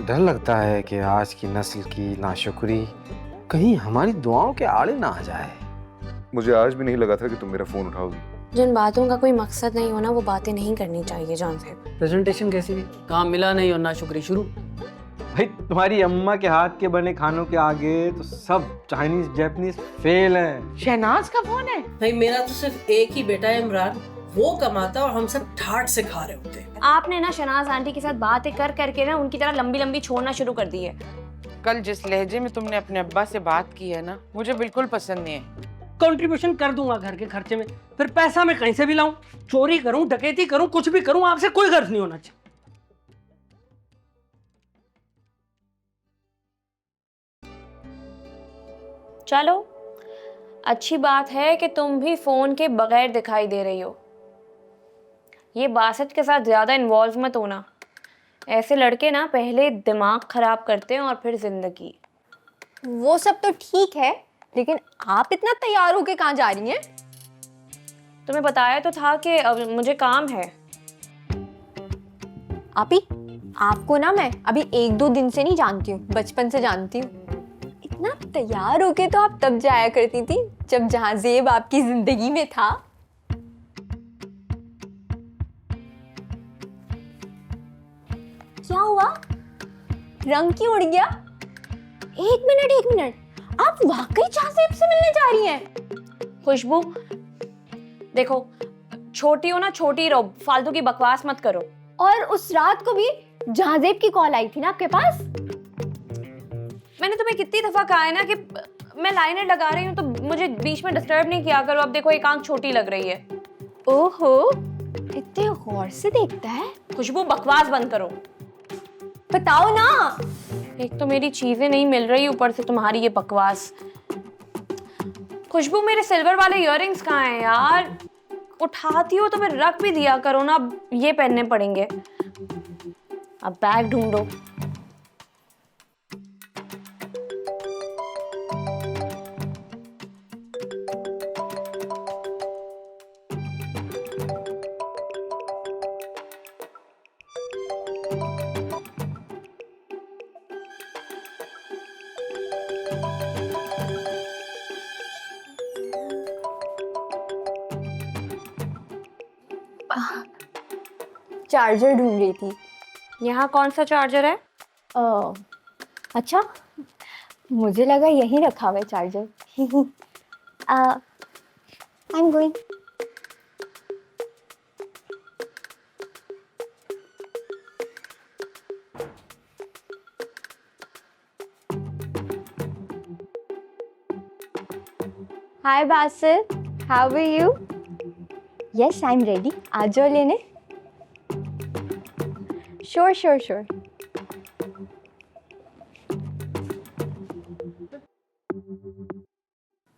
डर लगता है कि आज की नस्ल की नाशुक्री कहीं हमारी दुआओं के आड़े ना आ जाए। मुझे आज भी नहीं लगा था कि तुम मेरा फोन उठाओगी। जिन बातों का कोई मकसद नहीं होना वो बातें नहीं करनी चाहिए जान साहब। प्रेजेंटेशन कैसी रही? काम मिला नहीं और ना शुक्री शुरू। भाई तुम्हारी अम्मा के हाथ के बने खानों के आगे तो सब चाइनीज जैपनीज फेल है। शहनाज का फोन है? भाई मेरा तो सिर्फ एक ही बेटा है इमरान, वो कमाता और हम सब ठाट से खा रहे होते। आपने ना शनाज आंटी के साथ बातें कर करके ना उनकी तरह लंबी लंबी छोड़ना शुरू कर दी है। कल जिस लहजे में तुमने अपने अब्बा से बात की है ना, मुझे बिल्कुल पसंद नहीं है। कंट्रीब्यूशन कर दूंगा घर के खर्चे में, फिर पैसा मैं कहीं से भी लाऊं? चोरी करूं, डकैती करूं, कुछ भी करूं, आपसे कोई गर्ज नहीं होना चाहिए। चलो अच्छी बात है कि तुम भी फोन के बगैर दिखाई दे रही हो। ये बासठ के साथ ज्यादा इन्वॉल्व मत होना। ऐसे लड़के ना पहले दिमाग खराब करते हैं और फिर जिंदगी। वो सब तो ठीक है, लेकिन आप इतना तैयार होके कहाँ जा रही हैं? तुम्हें बताया तो था कि अब मुझे काम है। आपी, आपको ना मैं अभी 1-2 दिन से नहीं जानती हूँ, बचपन से जानती हूँ। इतना तैयार होके तो आप तब जाया करती थी जब जहाजेब आपकी जिंदगी में था। क्या हुआ? रंग क्यों उड़ गया? एक मिनट, आप वाकई जहाजेब से मिलने जा रही हैं? खुशबू देखो, छोटी हो ना छोटी रहो, फालतू की बकवास मत करो। और उस रात को भी जहाजेब की कॉल आई थी ना आपके पास? मैंने तुम्हें कितनी दफा कहा है ना कि मैं लाइनर लगा रही हूँ तो मुझे बीच में डिस्टर्ब नहीं किया करो। अब देखो एक आंख छोटी लग रही है। ओहो, इतने गौर से देखता है। खुशबू बकवास बंद करो। बताओ ना। एक तो मेरी चीजें नहीं मिल रही, ऊपर से तुम्हारी ये बकवास। खुशबू मेरे सिल्वर वाले इयररिंग्स कहाँ हैं यार? उठाती हो तो फिर रख भी दिया करो ना। अब ये पहनने पड़ेंगे। अब बैग ढूंढो। चार्जर ढूंढ रही थी। यहाँ कौन सा चार्जर है? अच्छा, मुझे लगा यहीं रखा हुआ है charger. I am going. Hi Basil, how are you? Yes, I am ready. आ जाओ लेने। श्योर।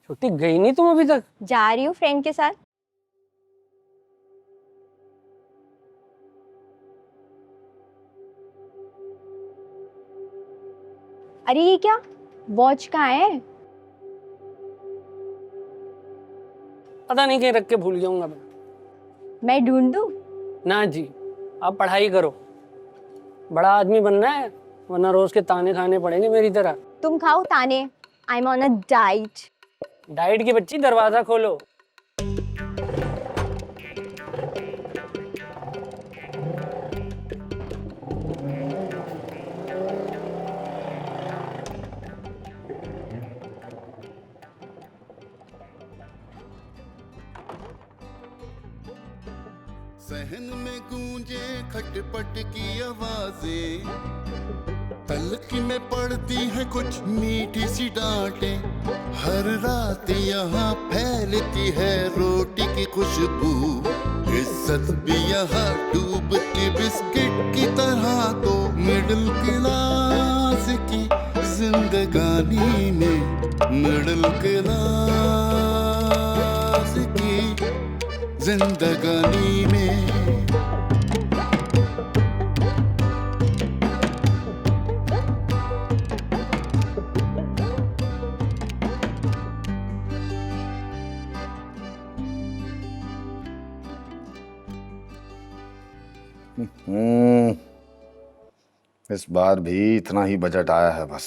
छोटी गई नहीं तुम अभी तक? जा रही हूँ फ्रेंड के साथ। अरे ये क्या, वॉच कहाँ है? पता नहीं कहीं रख के भूल जाऊंगा मैं ढूंढूं? ना जी, आप पढ़ाई करो, बड़ा आदमी बनना है, वरना रोज के ताने खाने पड़ेंगे मेरी तरह। तुम खाओ ताने। I am on a diet. Diet की बच्ची, दरवाजा खोलो। सहन में गूंजे खटपट की आवाजें, तलखी में पड़ती है कुछ मीठी सी डांटें। हर रात यहाँ फैलती है रोटी की खुशबू, इज्जत भी यहाँ डूबती बिस्किट की तरह। तो मिडिल क्लास की जिंदगानी में, मिडिल क्लास की जिंदगानी में। इस बार भी इतना ही बजट आया है बस।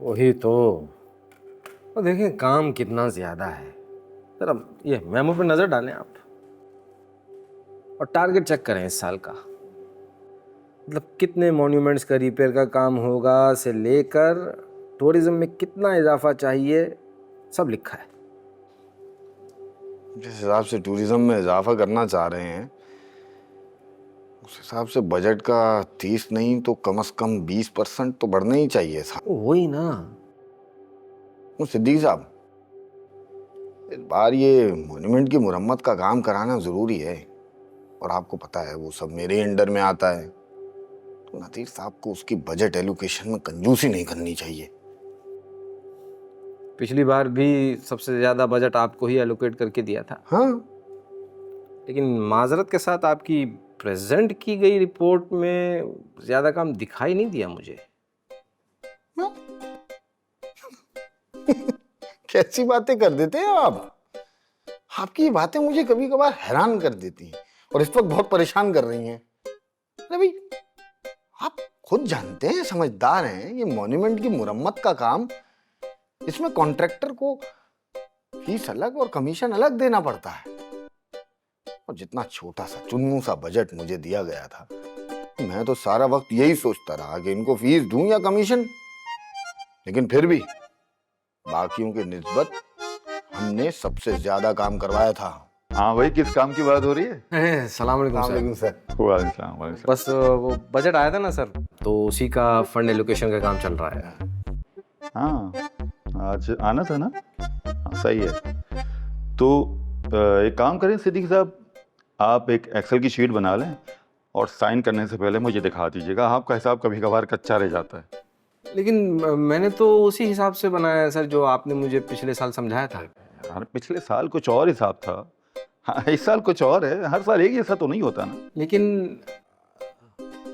वही तो। और देखें काम कितना ज्यादा है। जरा ये मेमो पे नजर डालें आप और टारगेट चेक करें इस साल का। मतलब कितने मॉन्यूमेंट्स का रिपेयर का काम होगा से लेकर टूरिज्म में कितना इजाफा चाहिए, सब लिखा है। जिस हिसाब से टूरिज्म में इजाफा करना चाह रहे हैं उस हिसाब से बजट का 30 नहीं तो कम से कम 20% तो बढ़ना ही चाहिए था। वही ना। तो सिद्दीकी साहब, इस बार ये मॉन्यूमेंट की मुरम्मत का काम कराना जरूरी है और आपको पता है वो सब मेरे अंडर में आता है, तो नतीर साहब को उसकी बजट एलोकेशन में कंजूसी नहीं करनी चाहिए। पिछली बार भी सबसे ज्यादा बजट आपको ही एलोकेट करके दिया था। हाँ, लेकिन माजरत के साथ आपकी प्रेजेंट की गई रिपोर्ट में ज्यादा काम दिखाई नहीं दिया मुझे। कैसी बातें कर देते हैं आप। आपकी ये बातें मुझे कभी कभार हैरान कर देती हैं और इस वक्त बहुत परेशान कर रही हैं। अरे भाई, आप खुद जानते हैं, समझदार हैं, ये मॉन्यूमेंट की मुरम्मत का काम, इसमें कॉन्ट्रैक्टर को फीस अलग और कमीशन अलग देना पड़ता है। और जितना छोटा सा चुन्नू सा बजट मुझे दिया गया था, मैं तो सारा वक्त यही सोचता रहा कि इनको फीस दूं या कमीशन, लेकिन फिर भी बाकियों के निस्बत हमने सबसे ज्यादा काम करवाया था। हाँ भाई, किस काम की बात हो रही है? सलाम अलैकुम सर। वालेकुम सलाम। बस वो बजट आया था ना सर, तो उसी का फंड एलोकेशन का काम चल रहा है। हाँ, आज आना था ना? हाँ, सही है। तो एक काम करें सिद्दीकी साहब, आप एक एक्सेल की शीट बना लें और साइन करने से पहले मुझे दिखा दीजिएगा। आपका हिसाब कभी कभार कच्चा रह जाता है। लेकिन मैंने तो उसी हिसाब से बनाया है सर जो आपने मुझे पिछले साल समझाया था। यार, पिछले साल कुछ और हिसाब था, हाँ इस साल कुछ और है। हर साल एक जैसा तो नहीं होता ना। लेकिन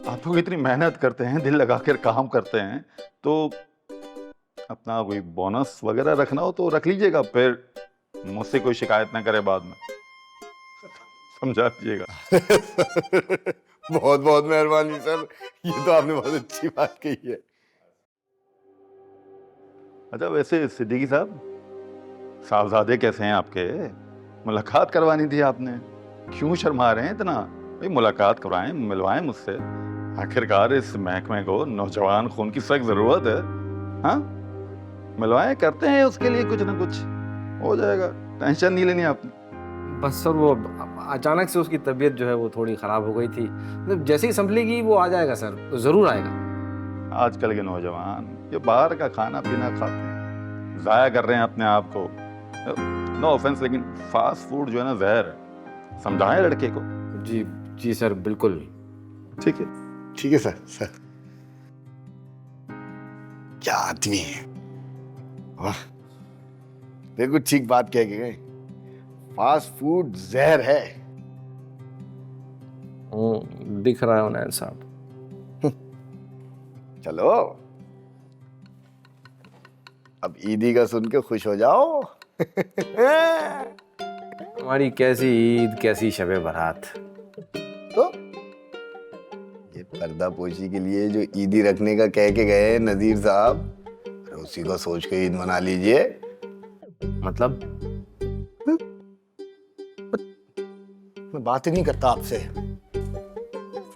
आप लोग इतनी मेहनत करते हैं, दिल लगा कर काम करते हैं, तो अपना कोई बोनस वगैरह रखना हो तो रख लीजिएगा, फिर मुझसे कोई शिकायत ना करे बाद में। समझा दीजिएगा। बहुत बहुत मेहरबानी सर, ये तो आपने बहुत अच्छी बात कही है। अच्छा, वैसे सिद्दीकी साहब, साहबजादे कैसे हैं आपके? मुलाकात करवानी थी आपने, क्यों शर्मा रहे हैं इतना? भाई मुलाकात करवाएं, मिलवाएं मुझसे। आखिरकार इस महकमे को नौजवान खून की सख्त जरूरत है। हाँ, मिलवाएं, करते हैं उसके लिए कुछ ना कुछ, हो जाएगा, टेंशन नहीं लेनी आपने। बस सर वो अचानक से उसकी तबीयत जो है वो थोड़ी ख़राब हो गई थी। मतलब जैसे ही संभलेगी वो आ जाएगा सर, तो ज़रूर आएगा। आजकल के नौजवान ये बाहर का खाना पीना खाते हैं, ज़ाया कर रहे हैं अपने आप को। नो ऑफेंस, लेकिन फास्ट फूड जो है ना जहर है। समझाएं लड़के को। जी जी सर, बिल्कुल। ठीक है, ठीक है सर। क्या आदमी है, वाह, बिल्कुल ठीक बात कह के गए। फास्ट फूड जहर है। दिख रहा है उन्नयन साहब। चलो अब ईदी का सुन के खुश हो जाओ। हमारी कैसी ईद, कैसी शबे बारात। तो ये पर्दा पोशी के लिए जो ईदी रखने का कह के गए नजीर साहब, उसी को सोच के ईद मना लीजिए। मतलब मैं बात ही नहीं करता आपसे,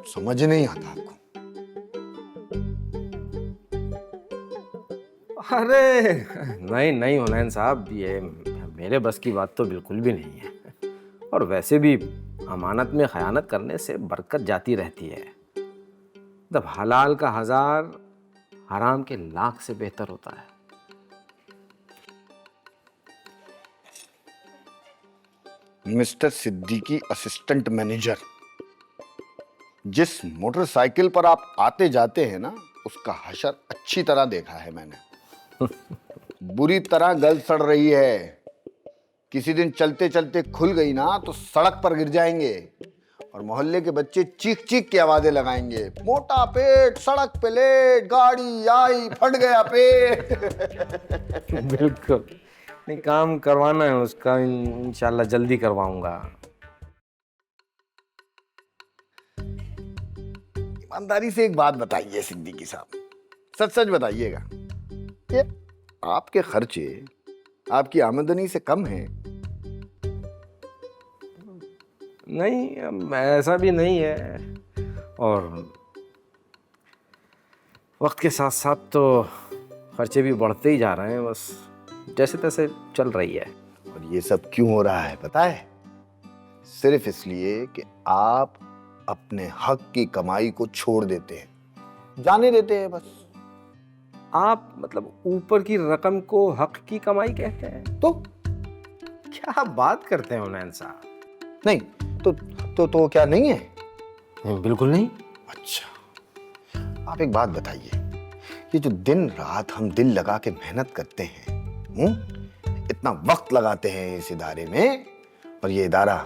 समझ नहीं आता आपको। अरे नहीं हुनैन साहब, ये मेरे बस की बात तो बिल्कुल भी नहीं है। और वैसे भी अमानत में खयानत करने से बरकत जाती रहती है। जब हलाल का 1000 हराम के लाख से बेहतर होता है। मिस्टर सिद्दीकी असिस्टेंट मैनेजर, जिस मोटरसाइकिल पर आप आते जाते हैं ना, उसका हशर अच्छी तरह देखा है मैंने। बुरी तरह गल सड़ रही है। किसी दिन चलते चलते खुल गई ना तो सड़क पर गिर जाएंगे और मोहल्ले के बच्चे चीख चीख के आवाजें लगाएंगे, मोटा पेट, सड़क पे लेट, गाड़ी आई, फट गया पेट। बिल्कुल नहीं, काम करवाना है उसका, इंशाल्लाह जल्दी करवाऊंगा। ईमानदारी से एक बात बताइए सिद्दीकी साहब, सच सच बताइएगा, ये आपके खर्चे आपकी आमदनी से कम हैं? नहीं, ऐसा भी नहीं है। और वक्त के साथ साथ तो खर्चे भी बढ़ते ही जा रहे हैं, बस जैसे तैसे चल रही है। और ये सब क्यों हो रहा है पता है? सिर्फ इसलिए कि आप अपने हक की कमाई को छोड़ देते हैं, जाने देते हैं बस। आप मतलब ऊपर की रकम को हक की कमाई कहते हैं? तो क्या बात करते हैं उन्नयन साहब? नहीं तो क्या नहीं है? बिल्कुल नहीं। अच्छा, आप एक बात बताइए, ये जो दिन रात हम दिल लगा के मेहनत करते हैं, इतना वक्त लगाते हैं इस इदारे में, और ये इदारा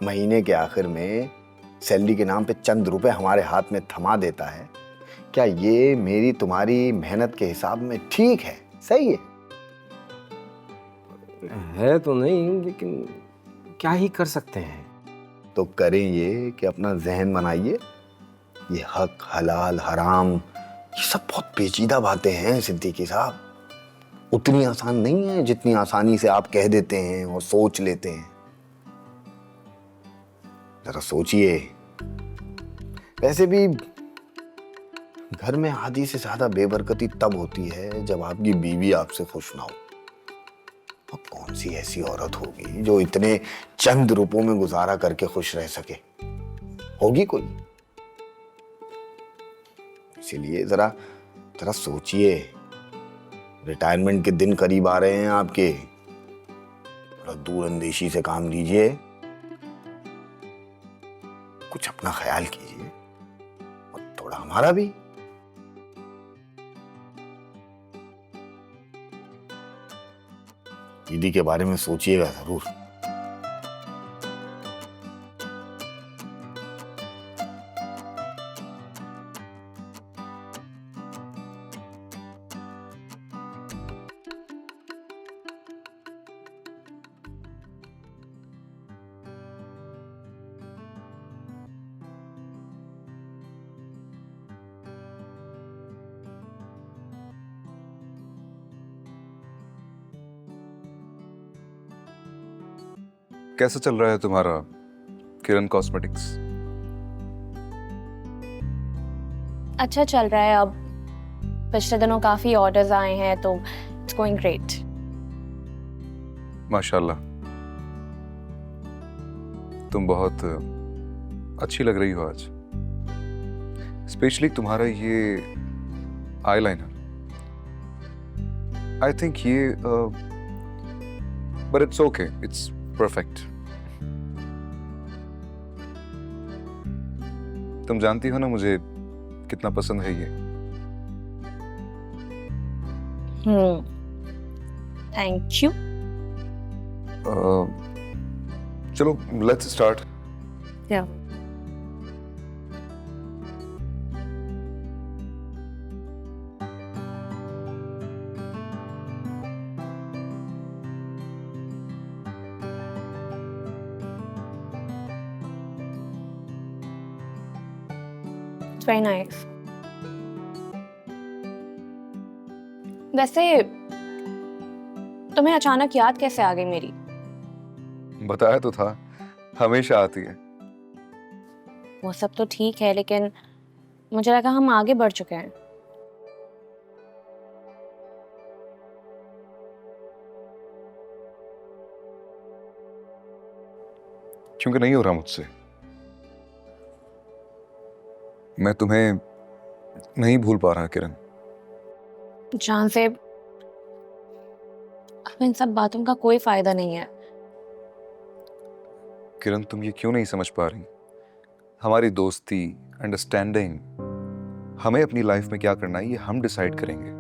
महीने के आखिर में सैलरी के नाम पे चंद रुपए हमारे हाथ में थमा देता है, क्या ये मेरी तुम्हारी मेहनत के हिसाब में ठीक है, सही है? है तो नहीं, लेकिन क्या ही कर सकते हैं। तो करें ये कि अपना जहन बनाइए, ये हक हलाल हराम ये सब बहुत पेचीदा बातें हैं सिद्दीकी साहब, उतनी आसान नहीं है जितनी आसानी से आप कह देते हैं और सोच लेते हैं। जरा सोचिए। वैसे भी घर में आधी से ज्यादा बेबरकती तब होती है जब आपकी बीवी आपसे खुश ना हो। और कौन सी ऐसी औरत होगी जो इतने चंद रुपयों में गुजारा करके खुश रह सके? होगी कोई? इसीलिए जरा जरा सोचिए, रिटायरमेंट के दिन करीब आ रहे हैं आपके, थोड़ा दूरअंदेशी से काम लीजिए, कुछ अपना ख्याल कीजिए और थोड़ा हमारा भी। दीदी के बारे में सोचिएगा जरूर। कैसा चल रहा है तुम्हारा किरण कॉस्मेटिक्स? अच्छा चल रहा है। अब पिछले दिनों काफी ऑर्डर्स आए हैं तो इट्स गोइंग ग्रेट। माशाल्लाह, तुम बहुत अच्छी लग रही हो आज, स्पेशली तुम्हारा ये आईलाइनर। आई थिंक ये but it's okay, it's perfect. तुम जानती हो ना मुझे कितना पसंद है ये। Thank you. चलो लेट्स स्टार्ट। या इट्स वेरी नाइस। वैसे तुम्हें अचानक याद कैसे आ गई मेरी? बताया तो था, हमेशा आती है। वो सब तो ठीक है, लेकिन मुझे लगा हम आगे बढ़ चुके हैं। क्योंकि नहीं हो रहा मुझसे। मैं तुम्हें नहीं भूल पा रहा किरण। जान से अब इन सब बातों का कोई फायदा नहीं है। किरण, तुम ये क्यों नहीं समझ पा रही? हमारी दोस्ती, अंडरस्टैंडिंग, हमें अपनी लाइफ में क्या करना है ये हम डिसाइड करेंगे,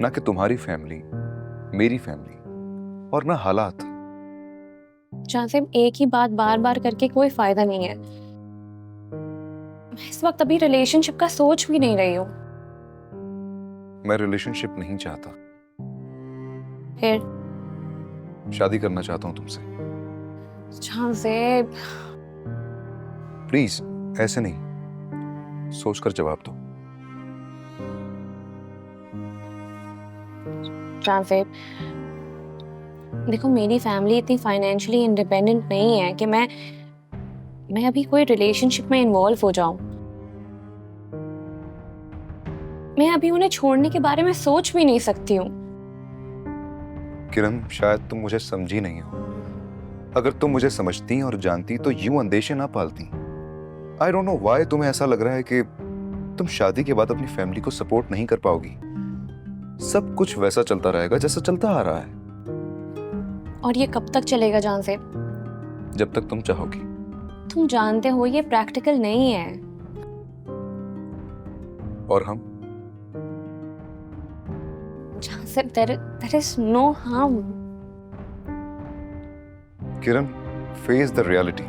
ना कि तुम्हारी फैमिली, मेरी फैमिली और ना हालात। जान से एक ही बात बार बार करके कोई फायदा नहीं है। मैं इस वक्त अभी रिलेशनशिप का सोच भी नहीं रही हूँ। मैं रिलेशनशिप नहीं चाहता, फिर शादी करना चाहता हूं तुमसे। जान से प्लीज ऐसे नहीं, सोचकर जवाब दो। ट्रांसफेब, देखो मेरी फैमिली इतनी फाइनेंशियली इंडिपेंडेंट नहीं है कि मैं अभी कोई रिलेशनशिप में इन्वॉल्व हो जाऊं। मैं अभी उन्हें छोड़ने के बारे में सोच भी नहीं सकती हूँ। किरण, शायद तुम मुझे समझी नहीं हो। अगर तुम मुझे समझती और जानती तो यूं अंदेशे ना पालती। आई डोंट नो व्हाई तुम्हें ऐसा लग रहा है कि तुम शादी के बाद अपनी फैमिली को सपोर्ट नहीं कर पाओगी। सब कुछ वैसा चलता रहेगा जैसा चलता आ रहा है। और ये कब तक चलेगा जानसेब? जब तक तुम चाहोगी। तुम जानते हो ये प्रैक्टिकल नहीं है। और हम? जानसेब, there is no harm. Kiran, face the reality.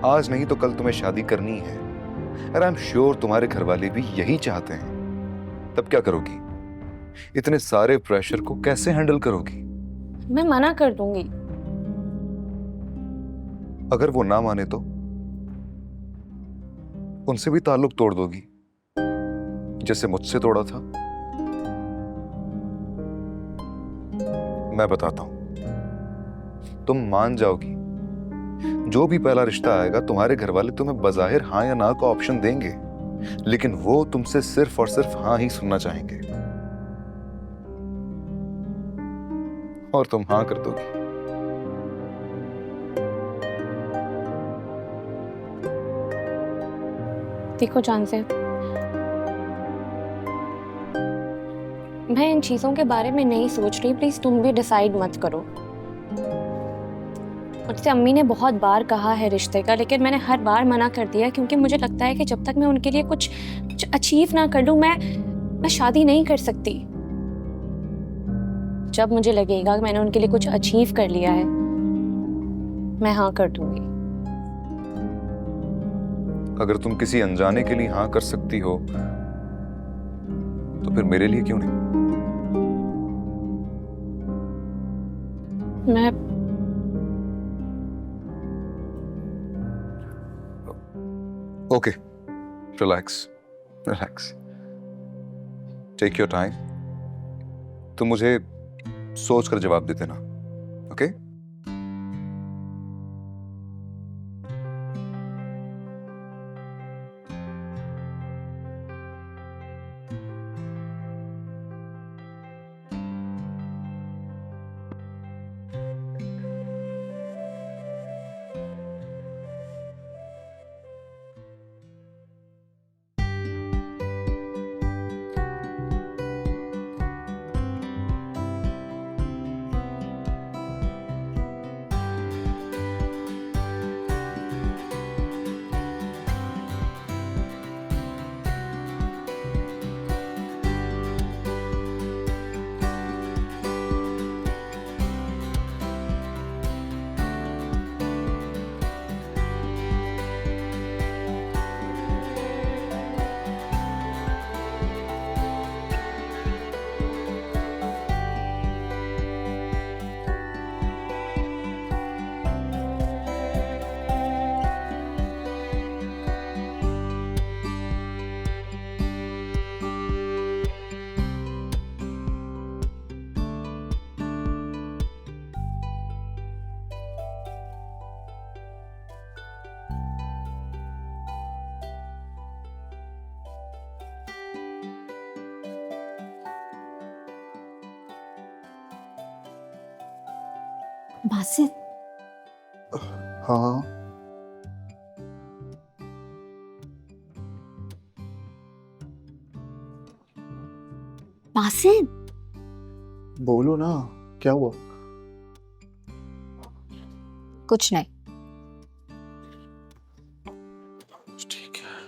आज नहीं तो कल तुम्हें शादी करनी है, और आई एम श्योर तुम्हारे घर वाले भी यही चाहते हैं। तब क्या करोगी? इतने सारे प्रेशर को कैसे हैंडल करोगी? मैं मना कर दूंगी। अगर वो ना माने तो? उनसे भी ताल्लुक तोड़ दोगी जैसे मुझसे तोड़ा था? मैं बताता हूं, तुम मान जाओगी। जो भी पहला रिश्ता आएगा तुम्हारे घर वाले तुम्हें बजाहिर हाँ या ना का ऑप्शन देंगे, लेकिन वो तुमसे सिर्फ और सिर्फ हाँ ही सुनना चाहेंगे, और तुम हाँ कर दोगी। देखो जानसेब, मैं इन चीजों के बारे में नहीं सोच रही। प्लीज तुम भी डिसाइड मत करो। मुझसे अम्मी ने बहुत बार कहा है रिश्ते का, लेकिन मैंने हर बार मना कर दिया, क्योंकि मुझे लगता है कि जब तक मैं उनके लिए कुछ अचीव ना कर लूं, मैं शादी नहीं कर सकती। जब मुझे लगेगा कि मैंने उनके लिए कुछ अचीव कर लिया है, मैं हाँ कर दूंगी। अगर तुम किसी अनजाने के लिए हाँ कर सकती हो तो फिर मेरे लिए क्यों नहीं? मैं okay, relax relax, take your time. तुम मुझे सोच कर जवाब दे देना, ओके? बासित, हाँ बासित, बोलो ना, क्या हुआ? कुछ नहीं। ठीक है।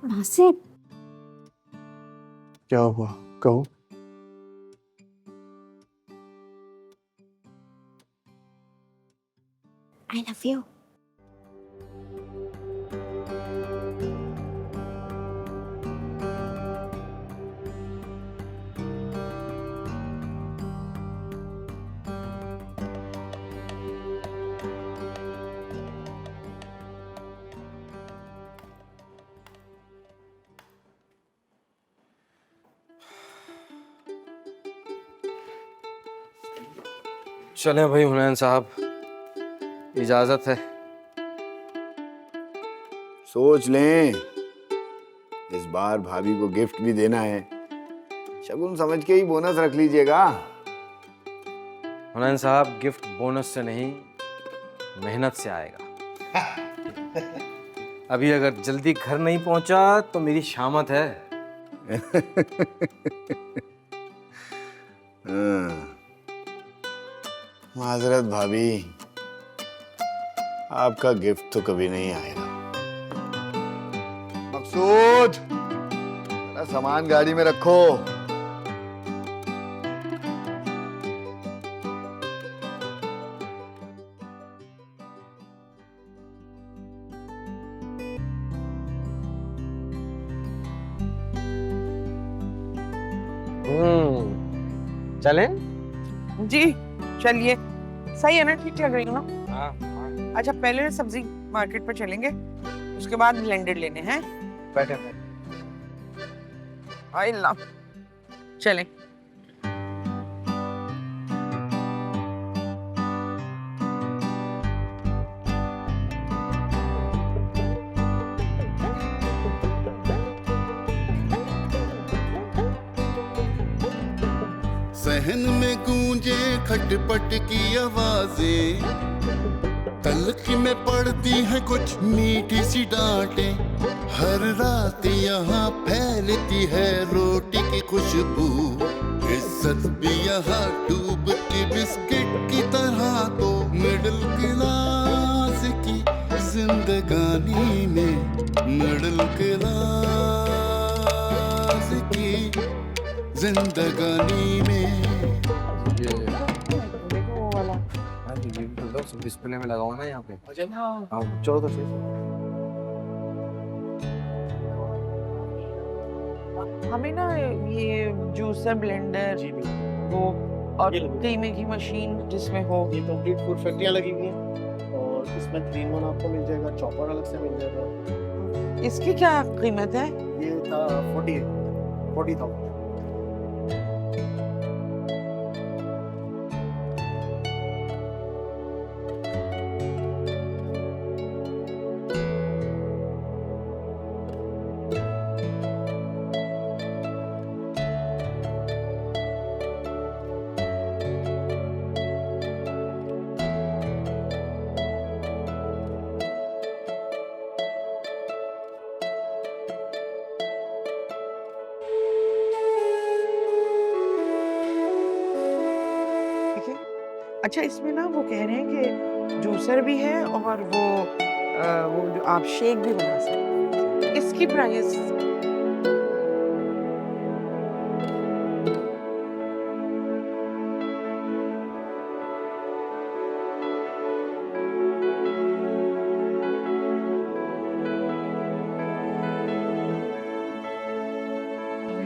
बासित, क्या हुआ? कहो। I love you. चलें भाई हुनैन साहब, इजाजत है। सोच लें, इस बार भाभी को गिफ्ट भी देना है, शगुन समझ के ही बोनस रख लीजिएगा। हुनैन साहब, गिफ्ट बोनस से नहीं, मेहनत से आएगा। अभी अगर जल्दी घर नहीं पहुंचा तो मेरी शामत है। माजरत भाभी, आपका गिफ्ट तो कभी नहीं आएगा। मकसूद, जरा सामान गाड़ी में रखो। चलें? जी चलिए, सही है ना, ठीक लग रही हूँ ना? हाँ। अच्छा पहले सब्जी मार्केट पर चलेंगे, उसके बाद ब्लेंडेड लेने हैं। बैठे। आई लव, चलें। सहन में गूंजे खटपट की आवाजें, तलखी में पड़ती है कुछ मीठी सी डांटें। हर रात यहाँ फैलती है रोटी की खुशबू, इज्जत भी यहाँ डूबती बिस्किट की तरह। तो मिडिल क्लास की जिंदगानी में, मिडिल क्लास की जिंदगानी में। देखो वो वाला। डिस्प्ले में लगाओ ना यहाँ पे। हाँ, चलो तो सही। हमें ना ये जूसर, ब्लेंडर, वो और कीमे की मशीन जिसमें हो। ये कंप्लीट फूड फैक्ट्रियाँ लगी हुई हैं और इसमें 3-in-1 आपको मिल जाएगा, चॉपर अलग से मिल जाएगा। इसकी क्या कीमत है? ये था 40,000। अच्छा इसमें ना वो कह रहे हैं कि जूसर भी है और वो जो आप शेक भी बना सकते हैं। इसकी प्राइस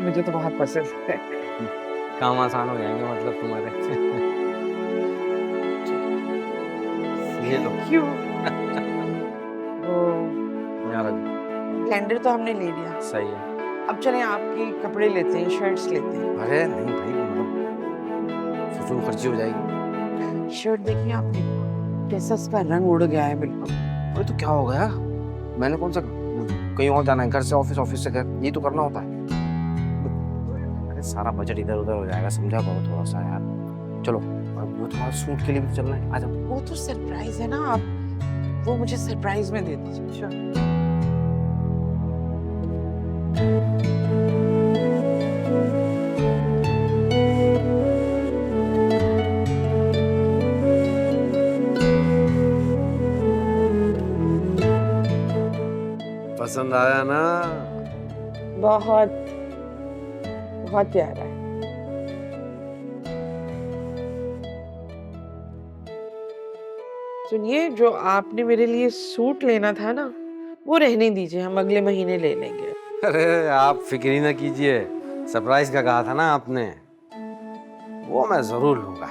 मुझे तो बहुत पसंद है। काम आसान हो जाएंगे मतलब तुम्हारे। ये लो। क्यों? वो यार ब्लेंडर तो हमने ले लिया, सही है। अब चलें आपके कपड़े लेते हैं, शर्ट्स लेते हैं। अरे नहीं भाई, मतलब फजूल खर्ची हो जाएगी। शर्ट देखिए आपने, कैसा इसका रंग उड़ गया है बिल्कुल। अरे तो क्या हो गया? मैंने कौन सा कहीं और जाना है, घर से ऑफिस, ऑफिस से घर, यही तो करना होता है। अरे सारा बजट इधर उधर हो जाएगा, समझा करो थोड़ा सा यार। चलो, वो तुम्हारा सूट के लिए भी चलना है, आ जाओ। वो तो सरप्राइज है ना, आप वो मुझे सरप्राइज में दे दीजिए। पसंद आया ना? बहुत बहुत प्यारा है। सुनिए, जो आपने मेरे लिए सूट लेना था ना, वो रहने दीजिए, हम अगले महीने ले लेंगे। अरे आप फिक्र ही ना कीजिए, सरप्राइज का कहा था ना आपने, वो मैं जरूर लूंगा।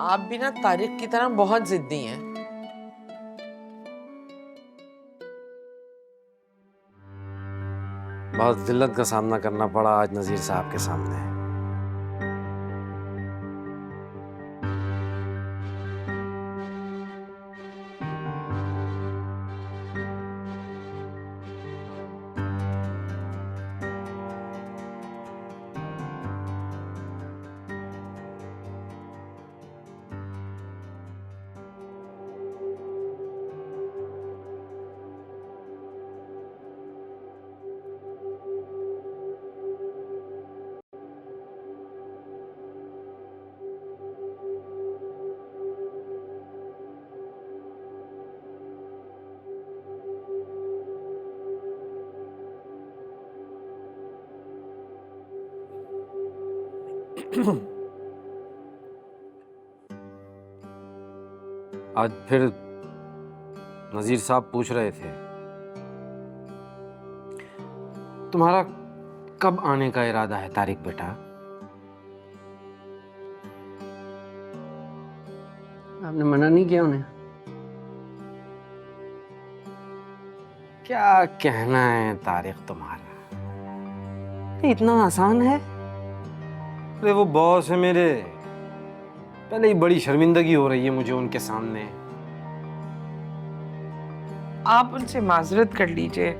आप भी ना तारिक की तरह बहुत जिद्दी हैं। बहुत जिल्लत का सामना करना पड़ा आज नजीर साहब के सामने। आज फिर नजीर साहब पूछ रहे थे, तुम्हारा कब आने का इरादा है तारिक बेटा? आपने मना नहीं किया उन्हें? क्या कहना है तारिक तुम्हारा, ये इतना आसान है? अरे वो बॉस है मेरे, पहले ही बड़ी शर्मिंदगी हो रही है मुझे उनके सामने। आप उनसे माजरत कर लीजिए,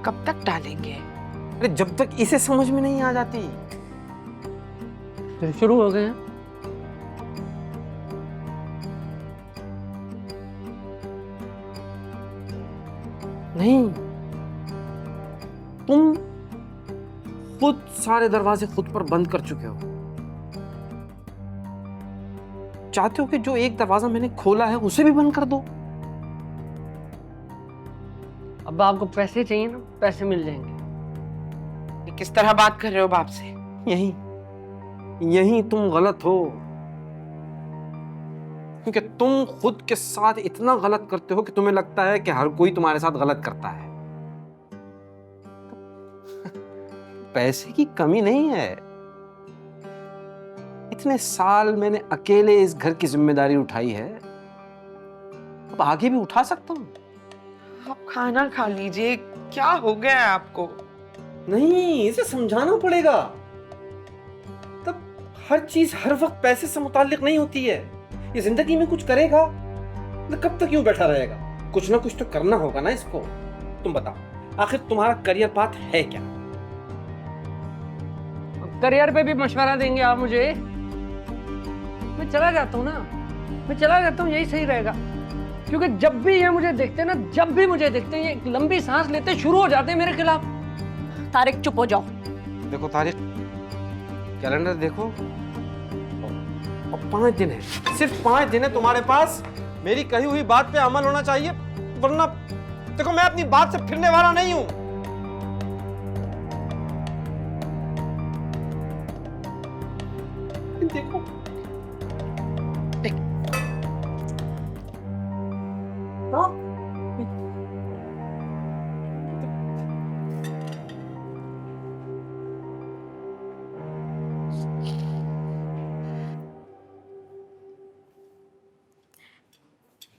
कब तक टालेंगे? अरे जब तक इसे समझ में नहीं आ जाती। फिर शुरू हो गए हैं। नहीं, तुम खुद सारे दरवाजे खुद पर बंद कर चुके हो। चाहते हो कि जो एक दरवाजा मैंने खोला है उसे भी बंद कर दो। अब आपको पैसे चाहिए ना, पैसे मिल जाएंगे। ये किस तरह बात कर रहे हो बाप से? यही तुम गलत हो, क्योंकि तुम खुद के साथ इतना गलत करते हो कि तुम्हें लगता है कि हर कोई तुम्हारे साथ गलत करता है। पैसे की कमी नहीं है, इतने साल मैंने अकेले इस घर की जिम्मेदारी उठाई है, अब आगे भी उठा सकता हूं। आप खाना खा लीजिए, क्या हो गया है आपको? नहीं, इसे समझाना पड़ेगा। तब हर चीज हर वक्त पैसे से मुताल्लिक नहीं होती है। ये जिंदगी में कुछ करेगा तो कब तक यूं बैठा रहेगा? कुछ ना कुछ तो करना होगा ना इसको। तुम बताओ, आखिर तुम्हारा करियर पाथ है क्या? करियर पे भी मशवरा देंगे आप मुझे? मैं चला जाता हूँ ना, मैं चला जाता हूँ, यही सही रहेगा। क्योंकि जब भी ये मुझे देखते हैं ना, जब भी मुझे देखते हैं, ये एक लंबी सांस लेते शुरू हो जाते हैं मेरे खिलाफ। तारिक चुप हो जाओ। देखो तारिक, कैलेंडर देखो, और 5 दिन है, सिर्फ 5 दिन है तुम्हारे पास। मेरी कही हुई बात पे अमल होना चाहिए, वरना देखो मैं अपनी बात से फिरने वाला नहीं हूं। देखो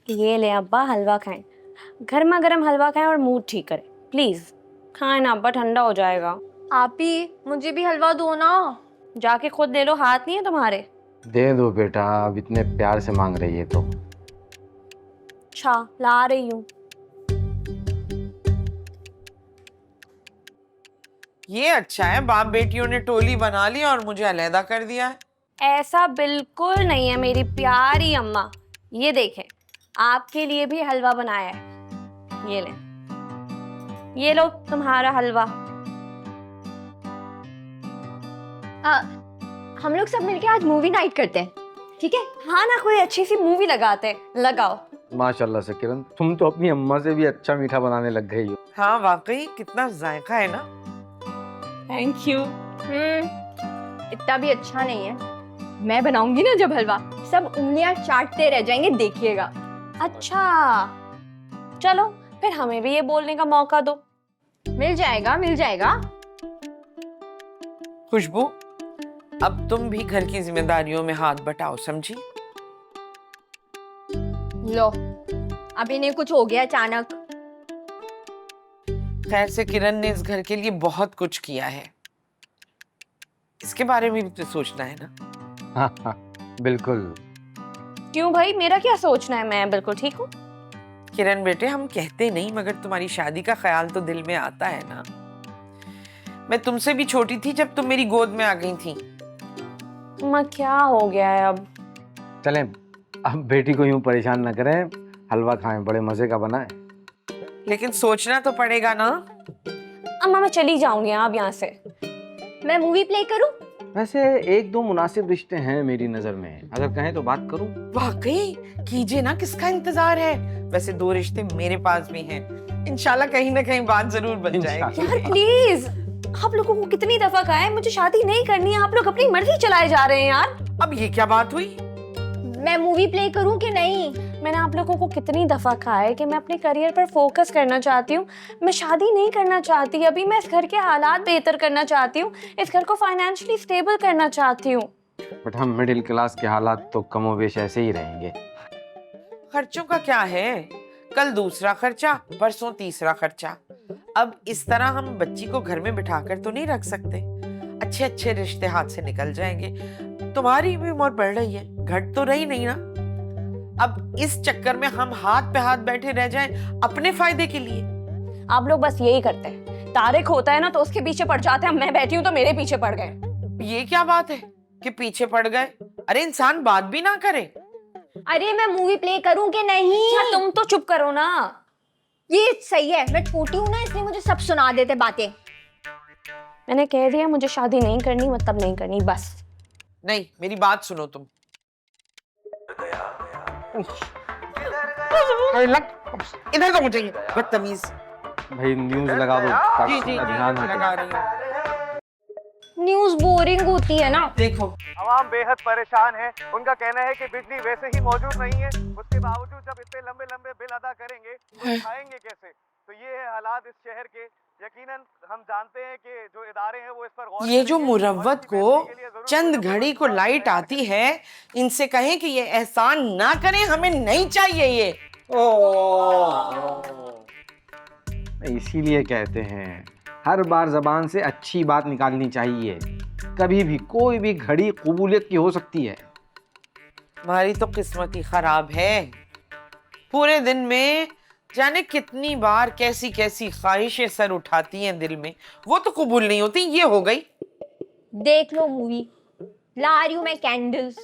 ये ले अब्बा, हलवा खाएं। गर्मा गर्म हलवा खाएं और मूड ठीक करें। प्लीज खाएं ना अब्बा, ठंडा हो जाएगा। आप ही मुझे भी हलवा दो ना। जाके खुद ले लो, हाथ नहीं है तुम्हारे? दे दो बेटा, अब इतने प्यार से मांग रही है तो। अच्छा, ला रही हूँ। ये अच्छा है, बाप बेटियों ने टोली बना ली और मुझे अलहदा कर दिया है। ऐसा बिल्कुल नहीं है मेरी प्यारी अम्मा। ये देखें, आपके लिए भी हलवा बनाया है। ये ले, ये लो तुम्हारा हलवा। हम लोग सब मिलके आज मूवी नाइट करते हैं, ठीक है? हाँ ना, कोई अच्छी सी मूवी लगाते हैं। लगाओ। माशाल्लाह से किरण, तुम तो अपनी अम्मा से भी अच्छा मीठा बनाने लग गई हो। हाँ वाकई, कितना जायका है ना। Thank you. इतना भी अच्छा नहीं है। मैं बनाऊंगी ना जब हलवा, सब उंगलियां चाटते रह जाएंगे, देखिएगा। अच्छा चलो, फिर हमें भी ये बोलने का मौका दो। मिल जाएगा, मिल जाएगा। खुशबू, अब तुम भी घर की जिम्मेदारियों में हाथ बटाओ, समझी? लो, अब इन्हें कुछ हो गया अचानक। खैर से किरण ने इस घर के लिए बहुत कुछ किया है, इसके बारे में भी तो सोचना है ना। हाँ, बिल्कुल। क्यों भाई, मेरा क्या सोचना है? मैं बिल्कुल ठीक हूँ। किरण बेटे, हम कहते नहीं मगर तुम्हारी शादी का ख्याल तो दिल में आता है ना। मैं तुमसे भी छोटी थी जब तुम मेरी गोद में आ गई थी। माँ क्या हो गया है अब? चलें, अब बेटी को यूं परेशान न करें, हलवा खाएं, बड़े मजे का बना है। लेकिन सोचना तो पड़ेगा ना। अम्मा मैं चली जाऊंगी अब यहाँ से। मैं मूवी प्ले करूं? वैसे 1-2 मुनासिब रिश्ते हैं मेरी नजर में, अगर कहें तो बात करूं। वाकई कीजिए ना, किसका इंतजार है? वैसे 2 रिश्ते मेरे पास भी हैं, इंशाल्लाह कहीं ना कहीं बात जरूर बन जाएगी। यार प्लीज। आप लोगों को कितनी दफा कहा है मुझे शादी नहीं करनी है, आप लोग अपनी मर्जी चलाए जा रहे हैं यार। अब ये क्या बात हुई? मैं मूवी प्ले करूं कि नहीं? मैंने आप लोगों को कितनी दफा कहा है कि मैं अपने करियर पर फोकस करना चाहती हूँ, मैं शादी नहीं करना चाहती। अभी मैं इस घर के हालात बेहतर करना चाहती हूँ, इस घर को फाइनेंशियली स्टेबल करना चाहती हूँ। बट हम मिडिल क्लास के हालात तो कमोबेश ऐसे ही रहेंगे। खर्चों का क्या है? कल दूसरा खर्चा, परसों तीसरा खर्चा। अब इस तरह हम बच्ची को घर में बिठाकर तो नहीं रख सकते। अच्छे अच्छे रिश्ते हाथ से निकल जाएंगे। तुम्हारी भी उम्र बढ़ रही है, घट तो रही नहीं ना। अब इस चक्कर में हम हाथ पे हाथ बैठे रह जाएं अपने फायदे के लिए। आप लोग बस यही करते हैं, तारिक होता है ना तो उसके पीछे पड़ जाते हैं, मैं बैठी हूँ तो मेरे पीछे पड़ गए। ये क्या बात है कि पीछे पड़ गए? अरे इंसान बात भी ना करे। अरे मैं मूवी प्ले करूं कि नहीं? अच्छा तुम तो चुप करो ना। ये सही है, मैं छोटी हूँ ना इसलिए मुझे सब सुना देते बातें। मैंने कह दिया मुझे शादी नहीं करनी, मतलब नहीं करनी, बस। नहीं, मेरी बात सुनो तुम। इधर तो मुझे बदतमीज। भाई न्यूज़ लगा दो, जी जी ध्यान लगा रही हूँ। न्यूज़ बोरिंग होती है ना। देखो आवाम बेहद परेशान है। उनका कहना है कि बिजली वैसे ही मौजूद नहीं है, उसके बावजूद जब इतने लंबे लंबे बिल अदा करेंगे तो खाएंगे कैसे? तो ये है हालात इस शहर के। यकीनन हम जानते हैं कि जो इदारे हैं वो इस पर गौर ये जो करेंगे। मुरव्वत को चंद घड़ी को लाइट आती है, इनसे कहें कि ये एहसान ना करें, हमें नहीं चाहिए ये। इसीलिए कहते हैं हर बार जबान से अच्छी बात निकालनी चाहिए। कभी भी कोई भी घड़ी कबूलियत की हो सकती है। हमारी तो किस्मत ही खराब है। पूरे दिन में जाने कितनी बार कैसी कैसी ख्वाहिशें सर उठाती हैं दिल में, वो तो कबूल नहीं होती। ये हो गई। देख लो मूवी, ला रही हूँ मैं कैंडल्स।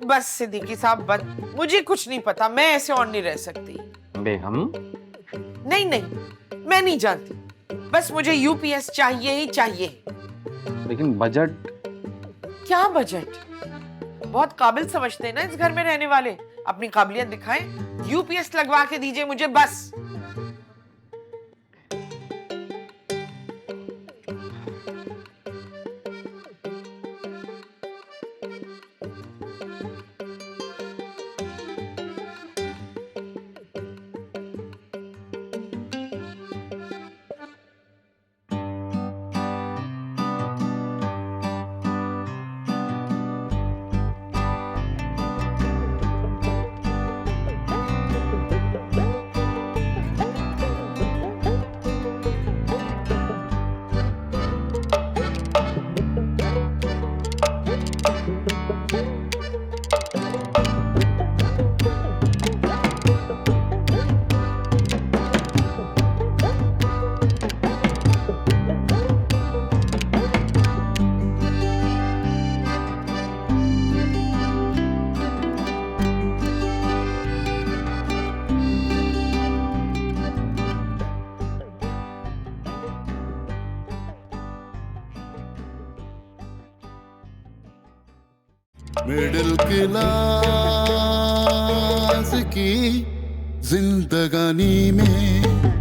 बस सिद्दीकी साहब, बस मुझे कुछ नहीं पता, मैं ऐसे और नहीं रह सकती। बेगम नहीं नहीं, मैं नहीं जानती, बस मुझे यूपीएस चाहिए ही चाहिए। लेकिन बजट? क्या बजट? बहुत काबिल समझते हैं ना इस घर में रहने वाले। अपनी काबिलियत दिखाएं, यूपीएस लगवा के दीजिए मुझे बस। मिडिल क्लास की जिंदगानी में